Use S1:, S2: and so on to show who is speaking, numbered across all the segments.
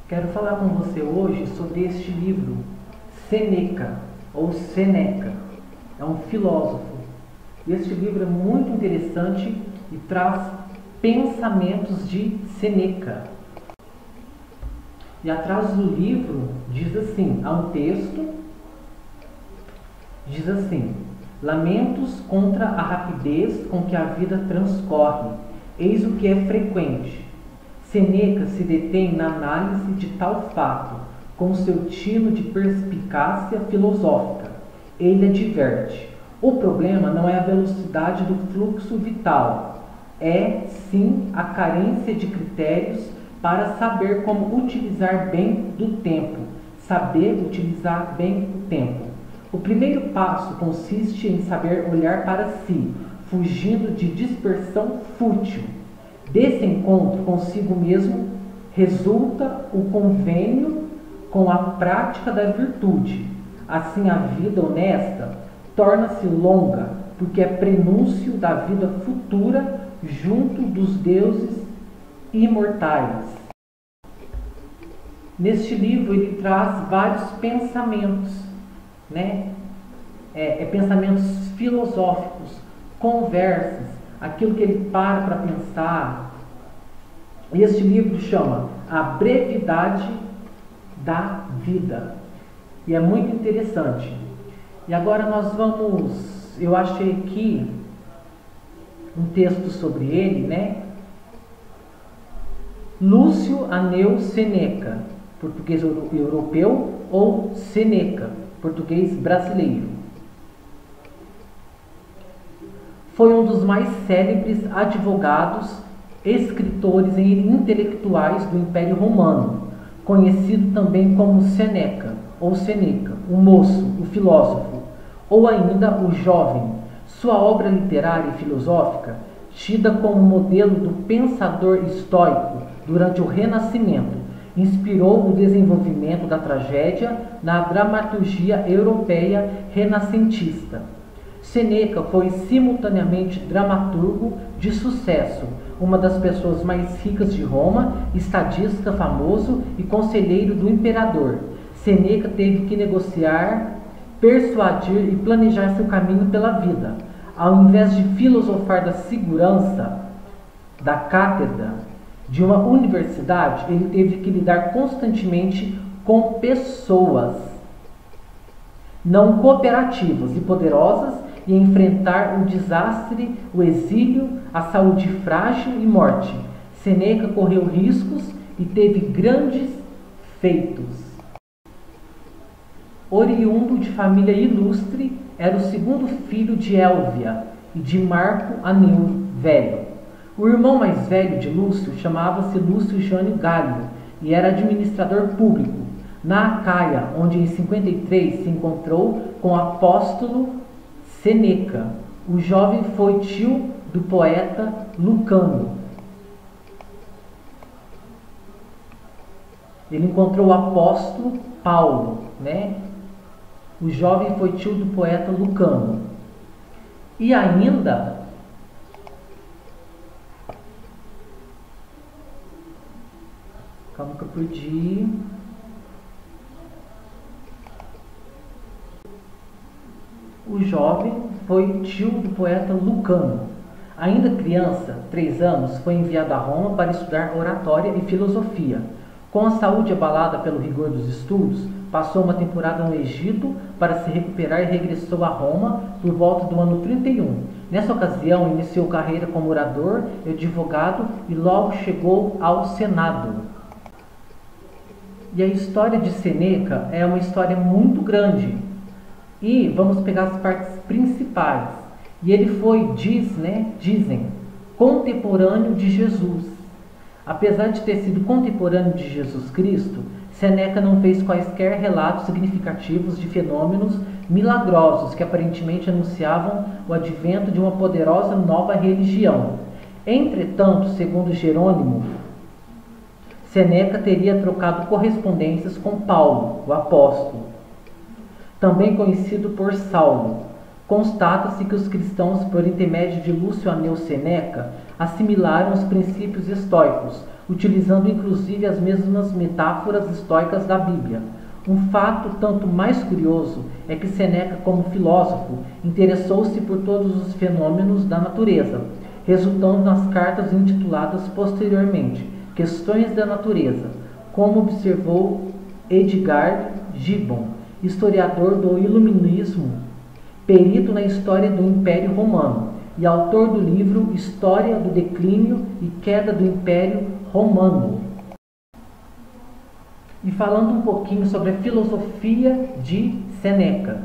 S1: Quero falar com você hoje sobre este livro, Sêneca, ou Seneca. É um filósofo. Este livro é muito interessante e traz pensamentos de Sêneca. E atrás do livro diz assim, há um texto, diz assim: lamentos contra a rapidez com que a vida transcorre, eis o que é frequente. Sêneca se detém na análise de tal fato, com seu tino de perspicácia filosófica. Ele adverte: o problema não é a velocidade do fluxo vital, é sim a carência de critérios para saber como utilizar bem do tempo, saber utilizar bem o tempo. O primeiro passo consiste em saber olhar para si, fugindo de dispersão fútil. Desse encontro consigo mesmo resulta o convênio com a prática da virtude. Assim, a vida honesta torna-se longa, porque é prenúncio da vida futura junto dos deuses imortais. Neste livro ele traz vários pensamentos, pensamentos filosóficos, conversas, aquilo que ele para pensar. Este livro chama A Brevidade da Vida e é muito interessante. E agora eu achei aqui um texto sobre ele, Lúcio Aneu Seneca, português europeu, ou Seneca, português brasileiro. Foi um dos mais célebres advogados, escritores e intelectuais do Império Romano, conhecido também como Seneca, ou Seneca, o moço, o filósofo, ou ainda o jovem. Sua obra literária e filosófica, tida como modelo do pensador estoico durante o Renascimento, inspirou o desenvolvimento da tragédia na dramaturgia europeia renascentista. Seneca foi simultaneamente dramaturgo de sucesso, uma das pessoas mais ricas de Roma, estadista famoso e conselheiro do imperador. Seneca teve que negociar, persuadir e planejar seu caminho pela vida. Ao invés de filosofar da segurança da cátedra de uma universidade, ele teve que lidar constantemente com pessoas não cooperativas e poderosas e enfrentar o desastre, o exílio, a saúde frágil e morte. Seneca correu riscos e teve grandes feitos. Oriundo de família ilustre, era o segundo filho de Élvia e de Marco Aneu Velho. O irmão mais velho de Lúcio chamava-se Lúcio Jânio Galio e era administrador público na Acaia, onde em 53 se encontrou com o apóstolo Seneca. O jovem foi tio do poeta Lucano. Ele encontrou o apóstolo Paulo, O jovem foi tio do poeta Lucano. E ainda calma que eu perdi. O jovem foi tio do poeta Lucano. Ainda criança, 3 anos, foi enviado a Roma para estudar oratória e filosofia. Com a saúde abalada pelo rigor dos estudos, passou uma temporada no Egito para se recuperar e regressou a Roma por volta do ano 31. Nessa ocasião, iniciou carreira como orador e advogado e logo chegou ao Senado. E a história de Seneca é uma história muito grande. E vamos pegar as partes principais. E ele foi, dizem, contemporâneo de Jesus. Apesar de ter sido contemporâneo de Jesus Cristo, Seneca não fez quaisquer relatos significativos de fenômenos milagrosos que aparentemente anunciavam o advento de uma poderosa nova religião. Entretanto, segundo Jerônimo, Seneca teria trocado correspondências com Paulo, o apóstolo, também conhecido por Saulo. Constata-se que os cristãos, por intermédio de Lúcio Aneu Seneca, assimilaram os princípios estoicos, utilizando inclusive as mesmas metáforas estoicas da Bíblia. Um fato tanto mais curioso é que Sêneca, como filósofo, interessou-se por todos os fenômenos da natureza, resultando nas cartas intituladas posteriormente Questões da Natureza, como observou Edgar Gibbon, historiador do Iluminismo, perito na história do Império Romano e autor do livro História do Declínio e Queda do Império Romano. E falando um pouquinho sobre a filosofia de Sêneca.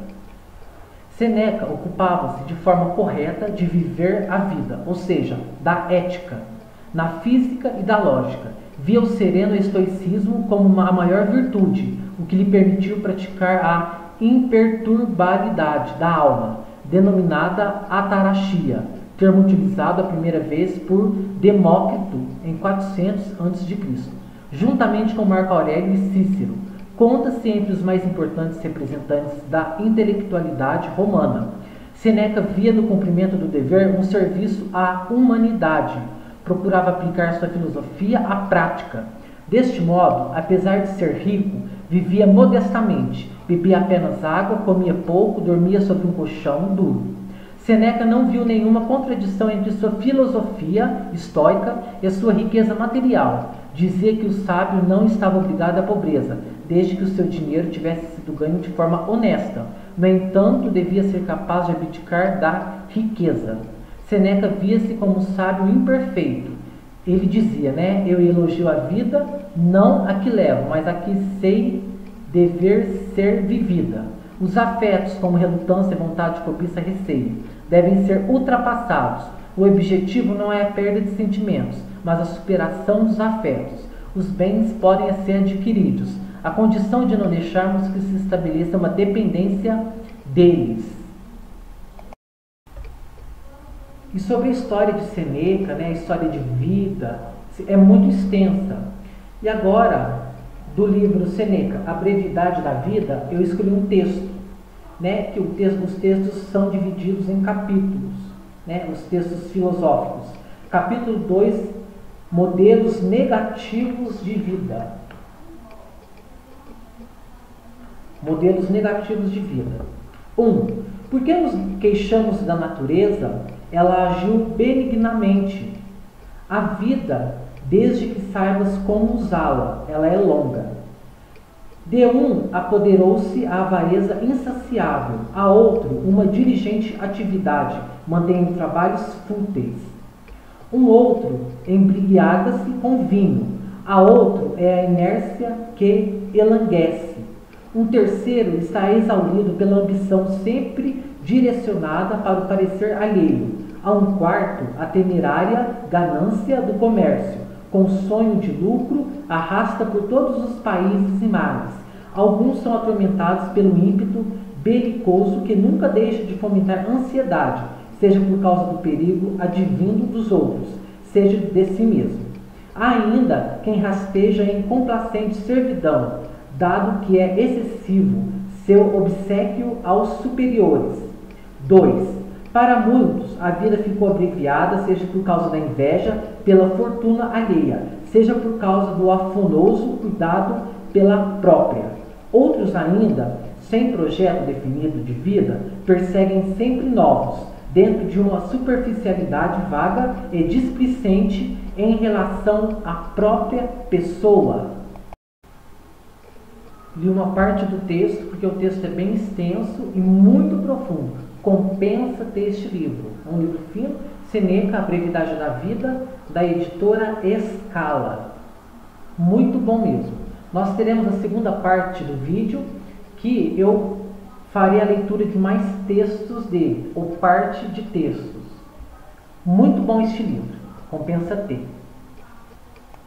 S1: Sêneca ocupava-se de forma correta de viver a vida, ou seja, da ética, na física e da lógica. Via o sereno estoicismo como a maior virtude, o que lhe permitiu praticar a imperturbabilidade da alma, denominada ataraxia, termo utilizado a primeira vez por Demócrito em 400 a.C., juntamente com Marco Aurélio e Cícero. Conta-se entre os mais importantes representantes da intelectualidade romana. Sêneca via no cumprimento do dever um serviço à humanidade. Procurava aplicar sua filosofia à prática. Deste modo, apesar de ser rico, vivia modestamente, bebia apenas água, comia pouco, dormia sobre um colchão duro. Sêneca não viu nenhuma contradição entre sua filosofia estoica e a sua riqueza material. Dizia que o sábio não estava obrigado à pobreza, desde que o seu dinheiro tivesse sido ganho de forma honesta. No entanto, devia ser capaz de abdicar da riqueza. Sêneca via-se como um sábio imperfeito. Ele dizia, eu elogio a vida, não a que levo, mas a que sei dever ser vivida. Os afetos, como relutância, vontade, cobiça, receio, devem ser ultrapassados. O objetivo não é a perda de sentimentos, mas a superação dos afetos. Os bens podem ser adquiridos, a condição de não deixarmos que se estabeleça uma dependência deles. E sobre a história de Sêneca, a história de vida, é muito extensa. E agora, do livro Sêneca, A Brevidade da Vida, eu escolhi um texto, que os textos são divididos em capítulos, os textos filosóficos. Capítulo 2, Modelos Negativos de Vida. Modelos negativos de vida. 1. Por que nos queixamos da natureza? Ela agiu benignamente. A vida, desde que saibas como usá-la, ela é longa. De um apoderou-se a avareza insaciável, a outro uma diligente atividade, mantém trabalhos fúteis. Um outro embriaga-se com vinho, a outro é a inércia que elanguece. Um terceiro está exaurido pela ambição sempre direcionada para o parecer alheio. A um quarto, a temerária ganância do comércio, com sonho de lucro, arrasta por todos os países e mares. Alguns são atormentados pelo ímpeto belicoso que nunca deixa de fomentar ansiedade, seja por causa do perigo advindo dos outros, seja de si mesmo. Há ainda quem rasteja em complacente servidão, dado que é excessivo seu obséquio aos superiores. 2. Para muitos, a vida ficou abreviada, seja por causa da inveja, pela fortuna alheia, seja por causa do afanoso cuidado pela própria. Outros ainda, sem projeto definido de vida, perseguem sempre novos, dentro de uma superficialidade vaga e displicente em relação à própria pessoa. Li uma parte do texto, porque o texto é bem extenso e muito profundo. Compensa ter este livro. É um livro fino, Sêneca, A Brevidade da Vida, da editora Escala. Muito bom mesmo. Nós teremos a segunda parte do vídeo, que eu farei a leitura de mais textos dele, ou parte de textos. Muito bom este livro. Compensa ter.